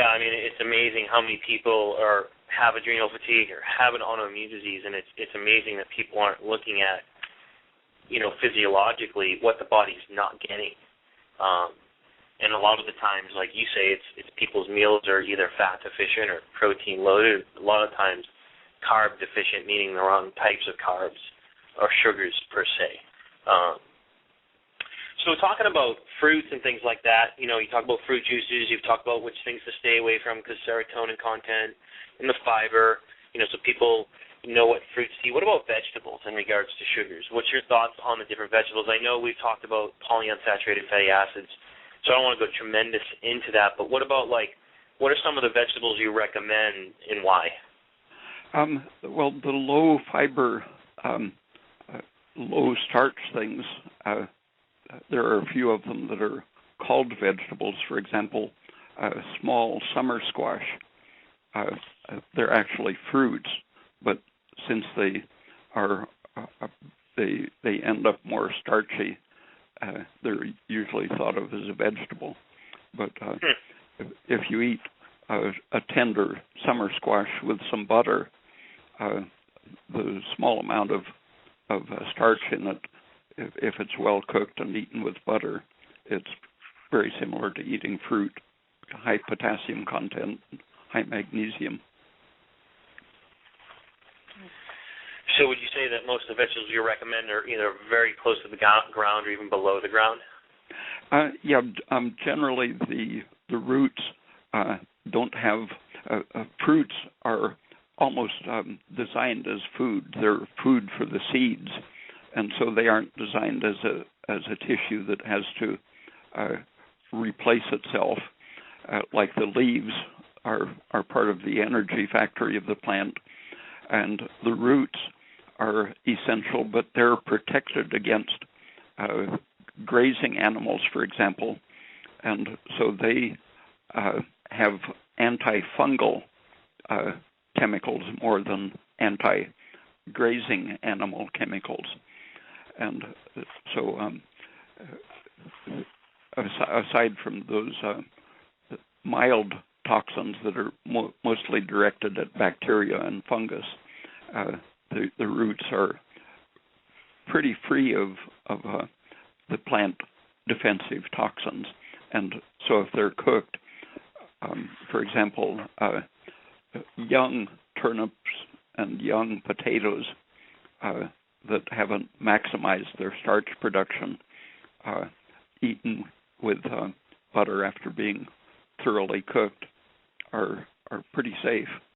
I mean, it's amazing how many people have adrenal fatigue or have an autoimmune disease, and it's amazing that people aren't looking at, physiologically what the body's not getting. And a lot of the times, like you say, it's people's meals are either fat deficient or protein loaded. A lot of times, carb deficient, meaning the wrong types of carbs or sugars per se. So talking about fruits and things like that, you talk about fruit juices, you've talked about which things to stay away from because serotonin content and the fiber, so people know what fruits to eat. What about vegetables in regards to sugars? What's your thoughts on the different vegetables? I know we've talked about polyunsaturated fatty acids, so I don't want to go tremendous into that, but what about, what are some of the vegetables you recommend and why? Well, the low-fiber, low-starch things, there are a few of them that are called vegetables. For example, small summer squash. They're actually fruits, but since they are they end up more starchy, they're usually thought of as a vegetable. But if you eat a tender summer squash with some butter, the small amount of starch in it, if it's well cooked and eaten with butter, it's very similar to eating fruit. High potassium content, high magnesium. So would you say that most of the vegetables you recommend are either very close to the ground or even below the ground? Generally the roots don't have, fruits are almost designed as food. They're food for the seeds. And so they aren't designed as a tissue that has to replace itself. Like the leaves are part of the energy factory of the plant, and the roots are essential, but they're protected against grazing animals, for example, and so they have antifungal chemicals more than anti-grazing animal chemicals. And so aside from those mild toxins that are mostly directed at bacteria and fungus, the roots are pretty free of the plant defensive toxins. And so if they're cooked, for example, young turnips and young potatoes that haven't maximized their starch production, eaten with butter after being thoroughly cooked, are pretty safe.